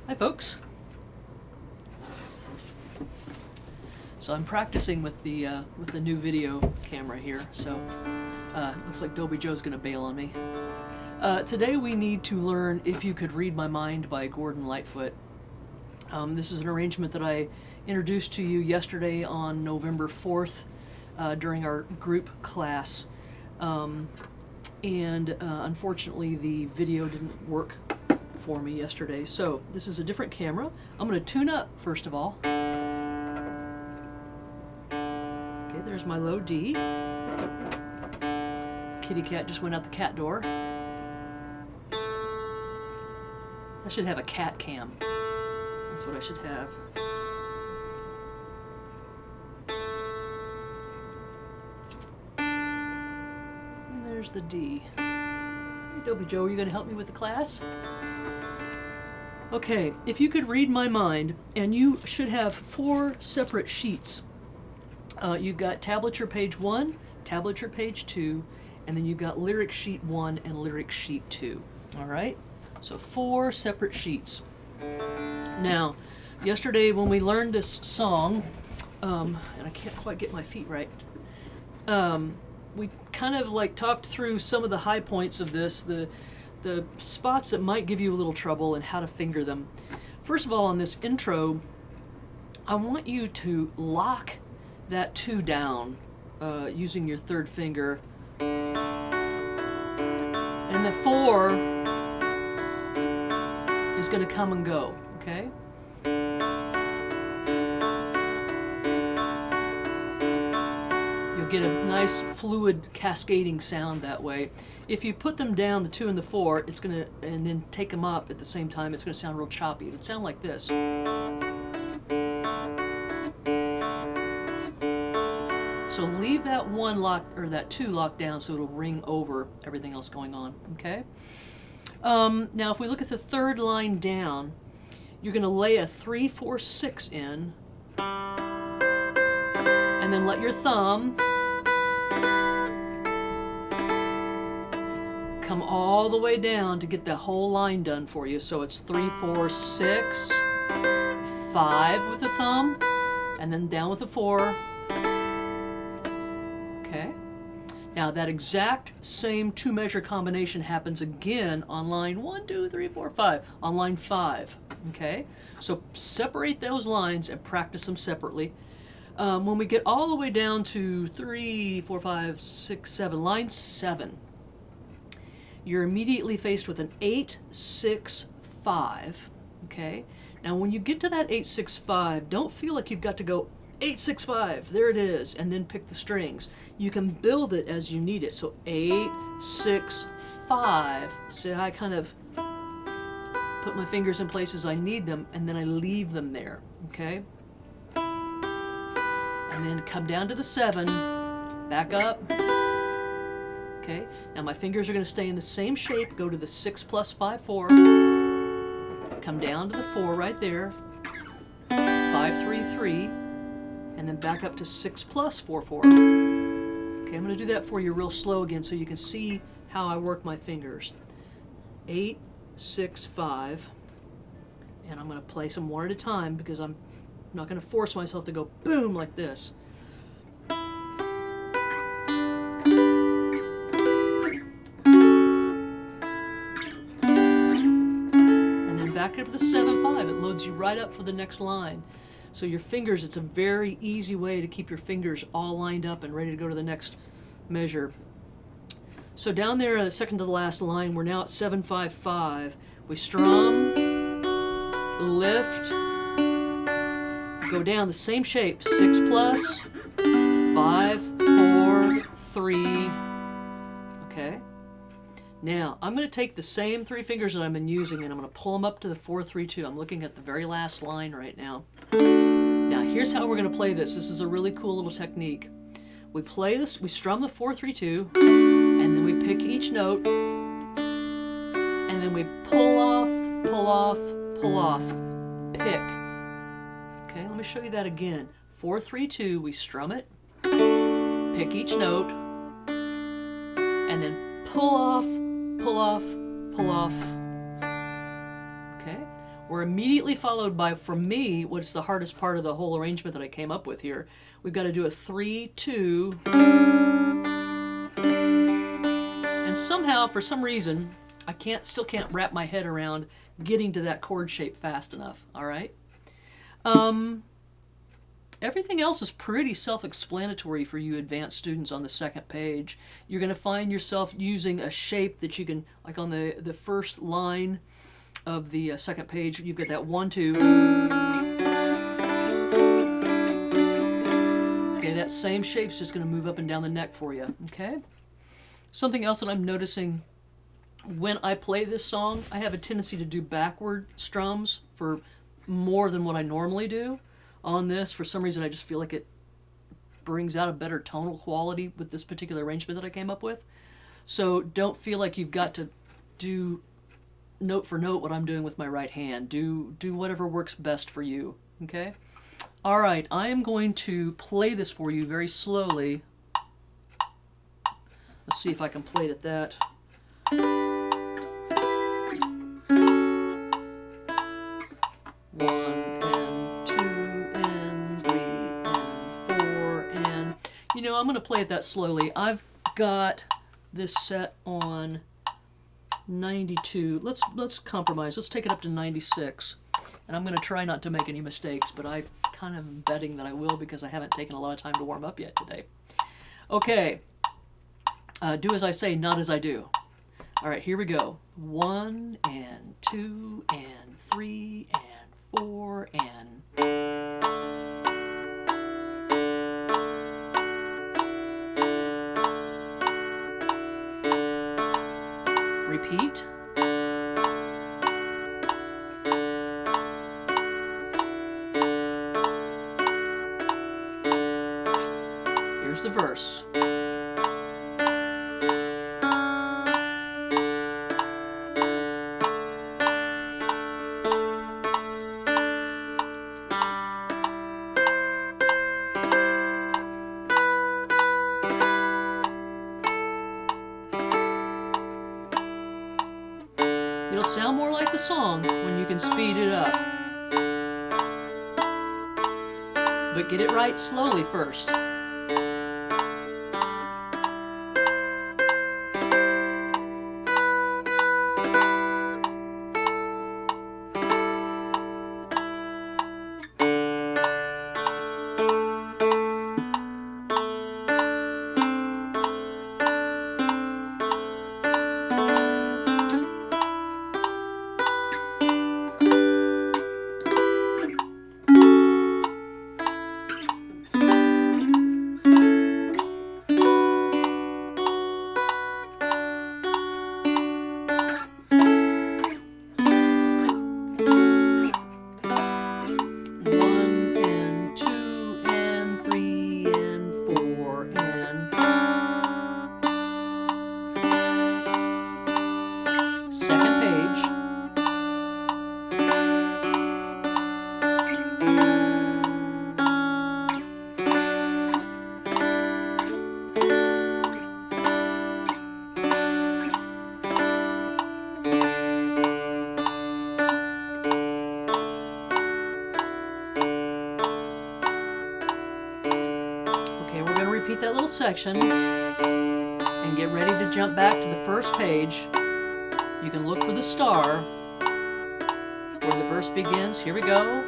Hi folks. So I'm practicing with the new video camera here. So looks like Dobie Joe's gonna bail on me. Today we need to learn If You Could Read My Mind by Gordon Lightfoot. This is an arrangement that I introduced to you yesterday on November 4th during our group class. Unfortunately the video didn't work for me yesterday. So this is a different camera. I'm going to tune up first of all. Okay, there's my low D. Kitty cat just went out the cat door. I should have a cat cam. That's what I should have. And there's the D. Hey, Dobie Joe, are you going to help me with the class? Okay, if you could read my mind, and you should have 4 separate sheets. You've got tablature page 1, tablature page 2, and then you've got lyric sheet 1 and lyric sheet 2. All right? So 4 separate sheets. Now, yesterday when we learned this song, and I can't quite get my feet right, we kind of like talked through some of the high points of this, the spots that might give you a little trouble and how to finger them. First of all, on this intro, I want you to lock that 2 down using your 3rd finger. And the 4 is going to come and go, okay? You'll get a nice fluid cascading sound that way. If you put them down, the 2 and the 4, it's going to, and then take them up at the same time, it's going to sound real choppy. It'll sound like this. So leave that 1 locked, or that 2 locked down, so it'll ring over everything else going on, okay? Now if we look at the 3rd line down, you're going to lay a 3, 4, 6 in, and then let your thumb come all the way down to get the whole line done for you. So it's 3, 4, 6, 5 with the thumb, and then down with the 4. Okay. Now that exact same 2-measure combination happens again on line 1, 2, 3, 4, 5, on line 5. Okay. So separate those lines and practice them separately. When we get all the way down to 3, 4, 5, 6, 7, line 7, you're immediately faced with an 8, 6, 5. Okay. Now when you get to that 8, 6, 5, don't feel like you've got to go 8, 6, 5, there it is, and then pick the strings. You can build it as you need it. So 8, 6, 5. So I kind of put my fingers in places I need them, and then I leave them there, okay? And then come down to the 7, back up. Okay, now my fingers are going to stay in the same shape, go to the 6 plus 5, 4. Come down to the 4 right there, 5, 3, 3. And then back up to 6 plus 4, 4. Okay, I'm going to do that for you real slow again so you can see how I work my fingers. 8, 6, 5. And I'm going to play some one at a time because I'm not going to force myself to go boom like this. And then back up to the 7, 5. It loads you right up for the next line. So your fingers, it's a very easy way to keep your fingers all lined up and ready to go to the next measure. So down there, the second to the last line, we're now at 7, 5, 5. We strum, lift, go down the same shape, 6 plus, 5, 4, 3. Okay. Now, I'm going to take the same 3 fingers that I've been using and I'm going to pull them up to the 4, 3, 2. I'm looking at the very last line right now. Now, here's how we're going to play this. This is a really cool little technique. We play this, we strum the 4, 3, 2, and then we pick each note, and then we pull off, pull off, pull off, pick. Okay, let me show you that again. 4, 3, 2, we strum it, pick each note, and then pull off, pull off, pull off. Okay? We're immediately followed by, for me, what's the hardest part of the whole arrangement that I came up with here. We've got to do a 3, 2, and somehow, for some reason, I still can't wrap my head around getting to that chord shape fast enough. All right. Everything else is pretty self-explanatory for you advanced students on the second page. You're going to find yourself using a shape that you can, like on the first line of the second page, you've got that 1, 2. Okay, that same shape's just going to move up and down the neck for you. Okay. Something else that I'm noticing when I play this song, I have a tendency to do backward strums for more than what I normally do. On this, for some reason, I just feel like it brings out a better tonal quality with this particular arrangement that I came up with. So don't feel like you've got to do note for note what I'm doing with my right hand. Do whatever works best for you, okay? All right, I am going to play this for you very slowly. Let's see if I can play it at that. 1 and 2 and 3 and 4 and... You know, I'm going to play it that slowly. I've got this set on 92. Let's compromise. Let's take it up to 96. And I'm going to try not to make any mistakes, but I kind of am betting that I will because I haven't taken a lot of time to warm up yet today. Okay. Do as I say, not as I do. All right, here we go. 1 and 2 and 3 and 4 and... Repeat. Here's the verse. It'll sound more like the song when you can speed it up. But get it right slowly first. Repeat that little section and get ready to jump back to the first page. You can look for the star where the verse begins. Here we go.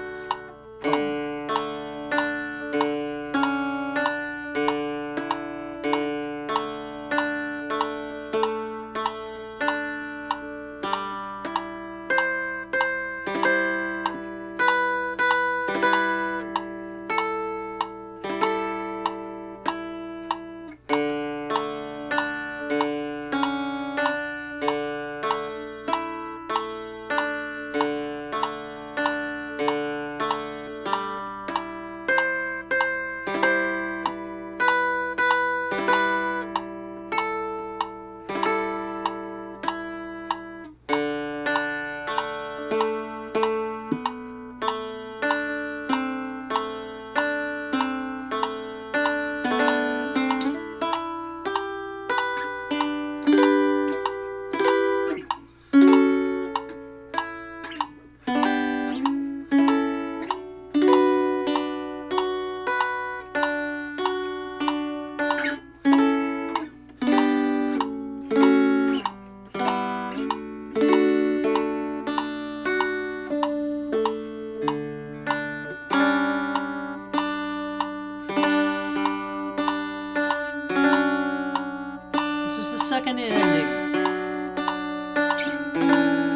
rounding.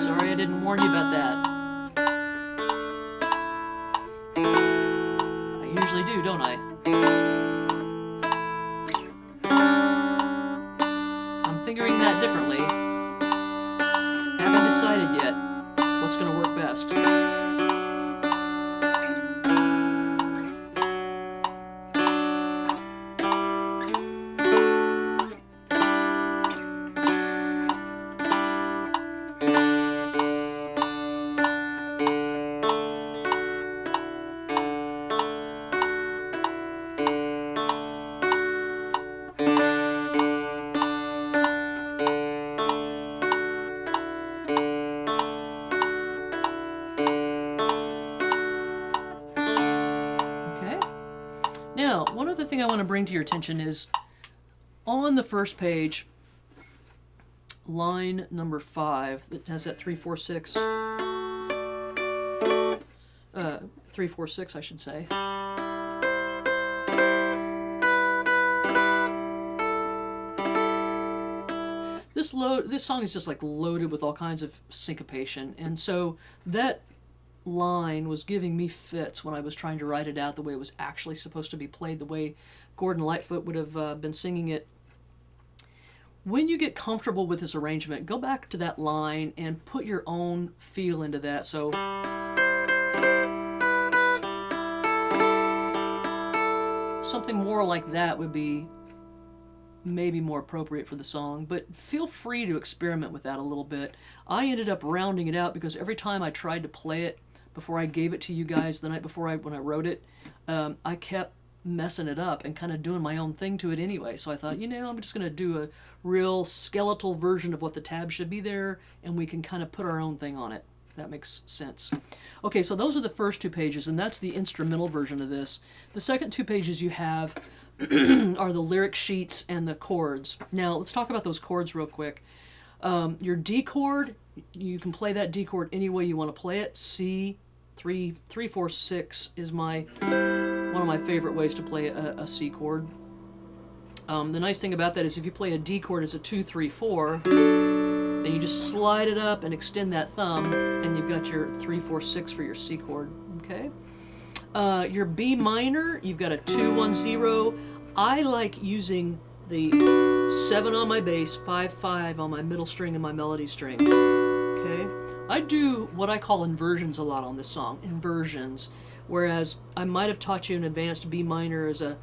Sorry I didn't warn you about that. I usually do, don't I? I'm figuring that differently. Haven't decided yet what's going to work best. Now, one other thing I want to bring to your attention is on the first page, line number 5, that has that 3-4-6, 3-4-6, I should say. This song is just like loaded with all kinds of syncopation, and so that line was giving me fits when I was trying to write it out the way it was actually supposed to be played, the way Gordon Lightfoot would have been singing it. When you get comfortable with this arrangement, go back to that line and put your own feel into that. So something more like that would be maybe more appropriate for the song, but feel free to experiment with that a little bit. I ended up rounding it out because every time I tried to play it before I gave it to you guys the night before when I wrote it, I kept messing it up and kind of doing my own thing to it anyway. So I thought, I'm just going to do a real skeletal version of what the tab should be there, and we can kind of put our own thing on it. That makes sense. Okay, so those are the first 2 pages, and that's the instrumental version of this. The second 2 pages you have are the lyric sheets and the chords. Now, let's talk about those chords real quick. Your D chord, you can play that D chord any way you want to play it. C, 3, 4, 6 is one of my favorite ways to play a C chord. The nice thing about that is if you play a D chord as a 2, 3, 4, then you just slide it up and extend that thumb, and you've got your 3, 4, 6 for your C chord. Okay. Your B minor, you've got a 2, 1, 0. I like using the 7 on my bass, 5, 5 on my middle string and my melody string. Okay? I do what I call inversions a lot on this song, inversions, whereas I might have taught you an advanced B minor as a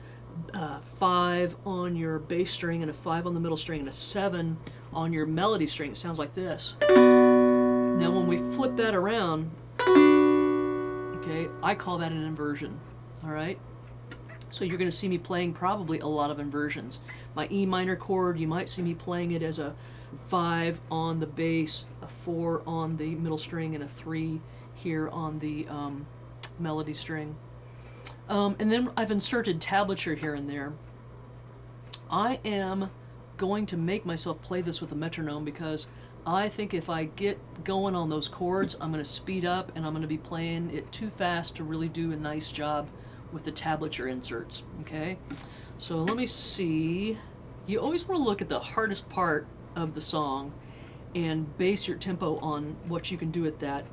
5 on your bass string and a 5 on the middle string and a 7 on your melody string. It sounds like this. Now when we flip that around, okay, I call that an inversion, all right? So you're going to see me playing probably a lot of inversions. My E minor chord, you might see me playing it as a 5 on the bass, a 4 on the middle string, and a 3 here on the melody string. And then I've inserted tablature here and there. I am going to make myself play this with a metronome because I think if I get going on those chords, I'm going to speed up and I'm going to be playing it too fast to really do a nice job with the tablature inserts. Okay, so let me see. You always want to look at the hardest part of the song and base your tempo on what you can do at that,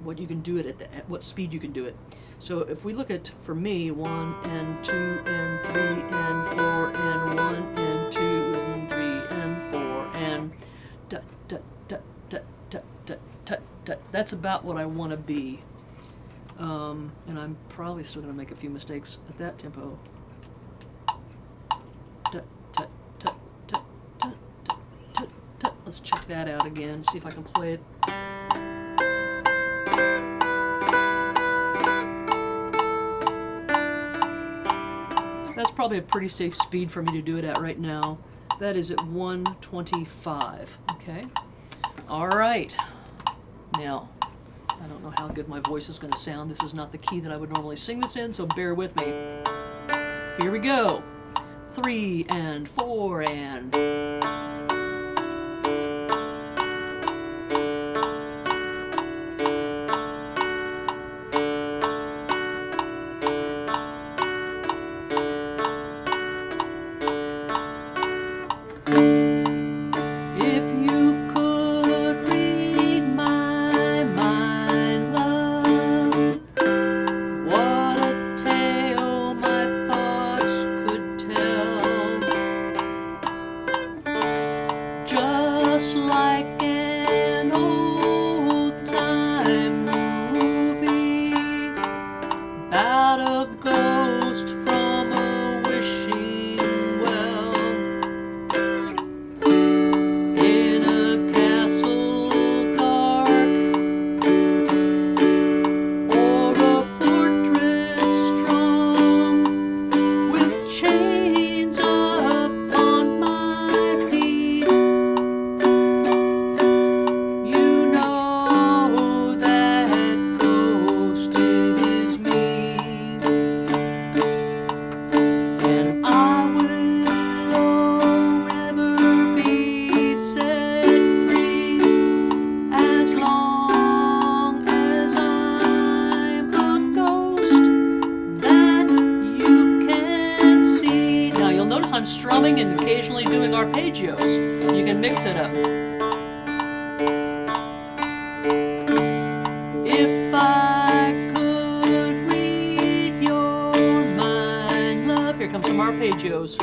what you can do it at what speed you can do it. So if we look at, for me, 1 and 2 and 3 and 4 and 1 and 2 and 3 and 4 and da da da da da da da da. That's about what I want to be. And I'm probably still going to make a few mistakes at that tempo. Da, da, da, da, da, da, da, da. Let's check that out again, see if I can play it. That's probably a pretty safe speed for me to do it at right now. That is at 125, okay? All right. Now, I don't know how good my voice is going to sound. This is not the key that I would normally sing this in, so bear with me. Here we go. 3 and 4 and... like an old-time movie about a ghost from a wishing well in a castle dark or a fortress strong with chains upon my feet. You know that ghost is me, and I will forever be set free as long as I'm a ghost that you can see. Now you'll notice I'm strumming and occasionally doing arpeggios. You can mix it up. If I could read your mind, love. Here comes some arpeggios.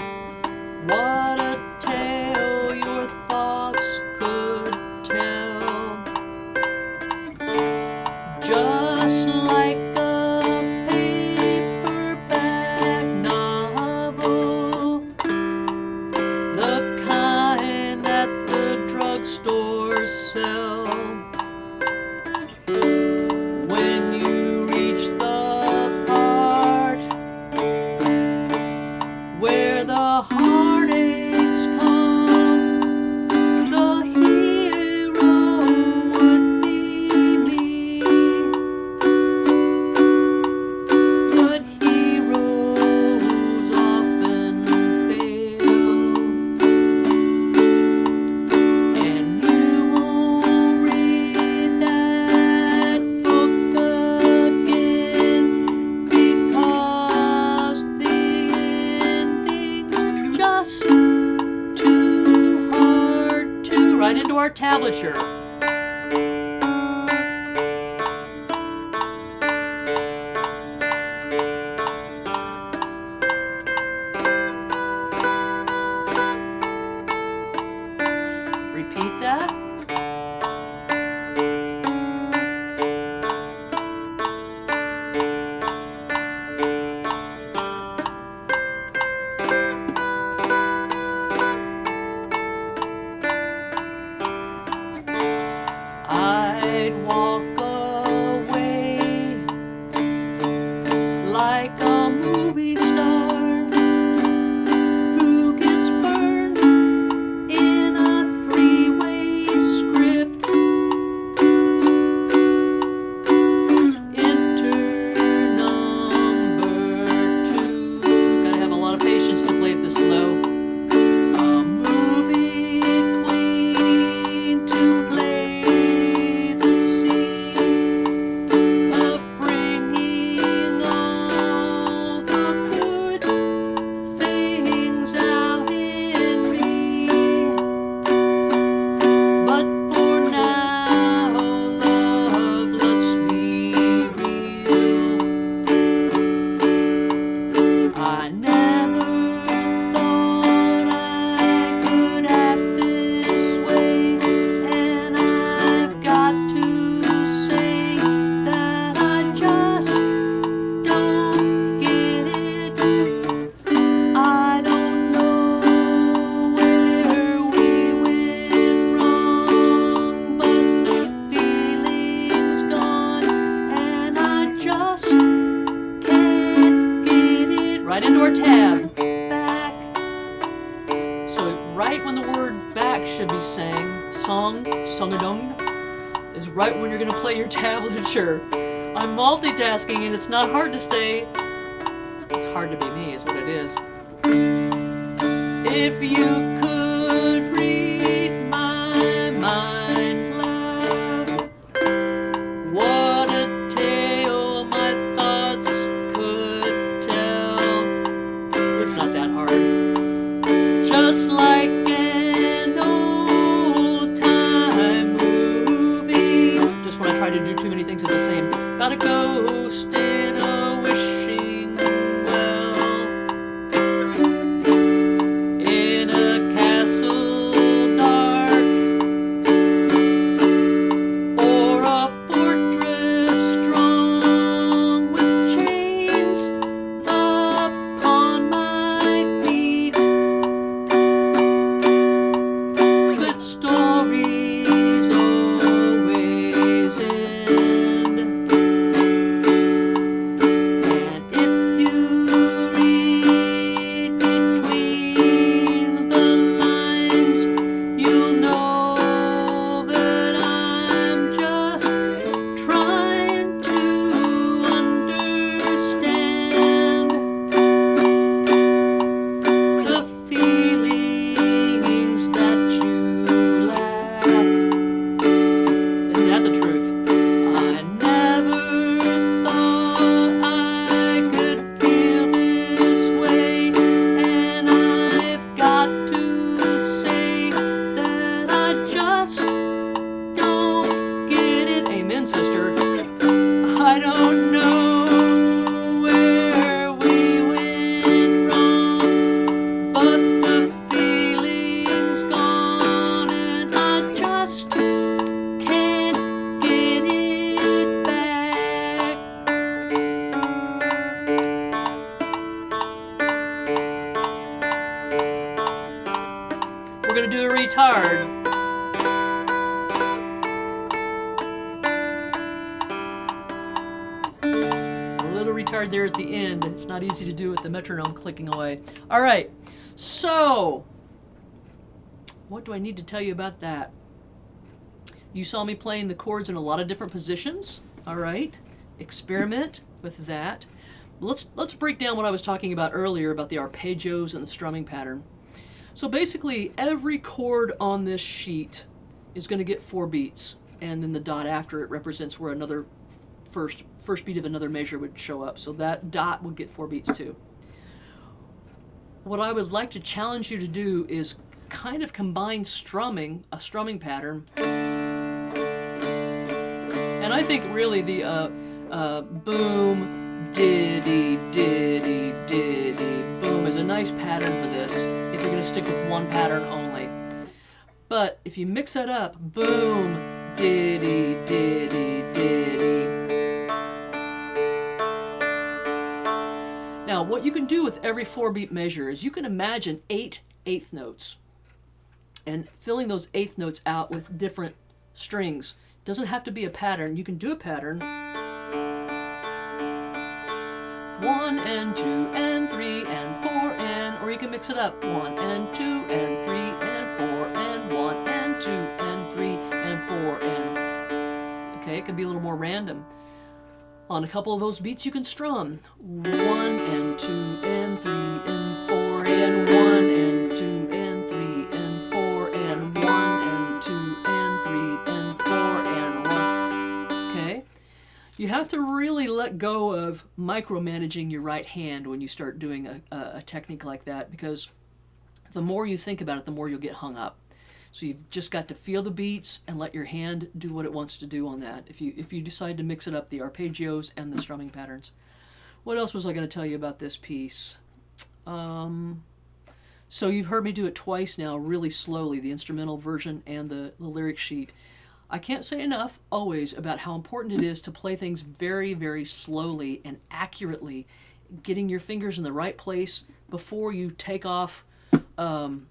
What a tale your thoughts could tell. Just like a paperback novel, the kind that the drugstores sell. When you reach the part where the heartaches come, the hero would be me. But heroes often fail, and you won't read that book again because the ending's just too hard to. Right into our tablature. Repeat that. I'd walk away like a movie star who gets burned in a three-way script. Enter number 2. Gotta have a lot of patience to play it this slow. A movie queen to play the scene of bringing all the good things out in me. But for now, love, let's be real. I never thought I could act this way, and I've got to say that I just don't get it. I don't know where we went wrong, but the feeling's gone, and I just can't get it. Right into our tab. Back. So right when the word back should be sung a-dung, is right when you're gonna play your tablature. I'm multitasking and it's not hard to stay. It's hard to be me is what it is. If you could read my mind, love, what a tale my thoughts could tell. It's not that hard. Just like an old-time movie. Just when I try to do too many things at the same. About a ghost in a wishing well in a retard there at the end. It's not easy to do with the metronome clicking away. All right, so what do I need to tell you about that? You saw me playing the chords in a lot of different positions. All right, experiment with that. Let's break down what I was talking about earlier about the arpeggios and the strumming pattern. So basically, every chord on this sheet is going to get 4 beats, and then the dot after it represents where another first beat of another measure would show up. So that dot would get 4 beats too. What I would like to challenge you to do is kind of combine a strumming pattern, and I think really the boom, diddy, diddy, diddy, boom is a nice pattern for this if you're going to stick with one pattern only. But if you mix that up, boom, diddy, diddy, diddy. Now, what you can do with every 4-beat measure is you can imagine 8 eighth notes and filling those eighth notes out with different strings. It doesn't have to be a pattern. You can do a pattern. 1 and 2 and 3 and 4 and, or you can mix it up. 1 and 2 and 3 and 4 and 1 and 2 and 3 and 4 and. Okay, it can be a little more random. On a couple of those beats you can strum 1 and 2 and 3 and 4 and 1 and 2 and 3 and 4 and 1 and 2 and 3 and 4 and 1. Okay? You have to really let go of micromanaging your right hand when you start doing a technique like that, because the more you think about it, the more you'll get hung up. So you've just got to feel the beats and let your hand do what it wants to do on that. If you decide to mix it up, the arpeggios and the strumming patterns. What else was I going to tell you about this piece? So you've heard me do it twice now, really slowly, the instrumental version and the lyric sheet. I can't say enough, always, about how important it is to play things very, very slowly and accurately, getting your fingers in the right place before you take off and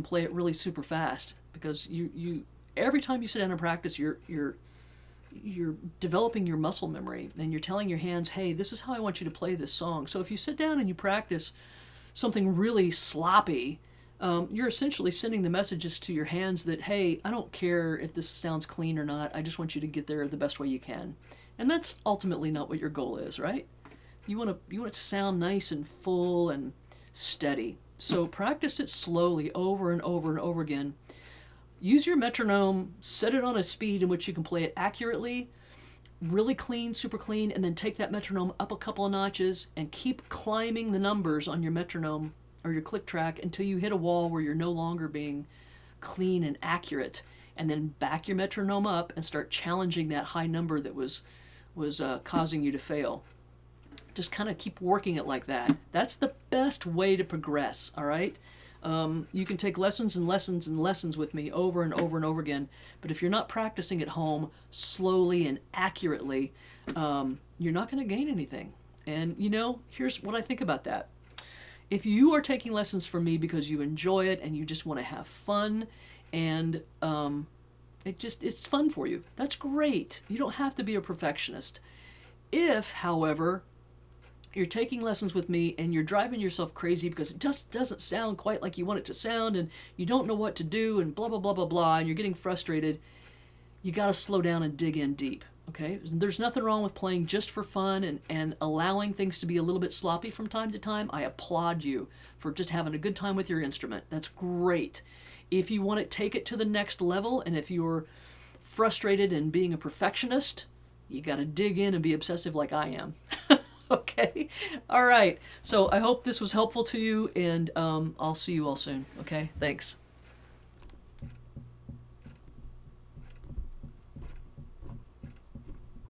play it really super fast. Because you every time you sit down and practice, you're developing your muscle memory, and you're telling your hands, hey, this is how I want you to play this song. So if you sit down and you practice something really sloppy, you're essentially sending the messages to your hands that, hey, I don't care if this sounds clean or not, I just want you to get there the best way you can. And that's ultimately not what your goal is, right? You want it to sound nice and full and steady. So practice it slowly over and over and over again. Use your metronome, set it on a speed in which you can play it accurately, really clean, super clean, and then take that metronome up a couple of notches and keep climbing the numbers on your metronome or your click track until you hit a wall where you're no longer being clean and accurate, and then back your metronome up and start challenging that high number that was causing you to fail. Just kind of keep working it like that. That's the best way to progress, all right? You can take lessons and lessons and lessons with me over and over and over again, but if you're not practicing at home slowly and accurately, you're not going to gain anything. And, here's what I think about that. If you are taking lessons from me because you enjoy it and you just want to have fun and it's fun for you, that's great. You don't have to be a perfectionist. If, however, you're taking lessons with me and you're driving yourself crazy because it just doesn't sound quite like you want it to sound and you don't know what to do and blah, blah, blah, blah, blah, and you're getting frustrated, you got to slow down and dig in deep, okay? There's nothing wrong with playing just for fun and allowing things to be a little bit sloppy from time to time. I applaud you for just having a good time with your instrument. That's great. If you want to take it to the next level, and if you're frustrated and being a perfectionist, you got to dig in and be obsessive like I am. Okay? All right. So I hope this was helpful to you, and I'll see you all soon. Okay? Thanks.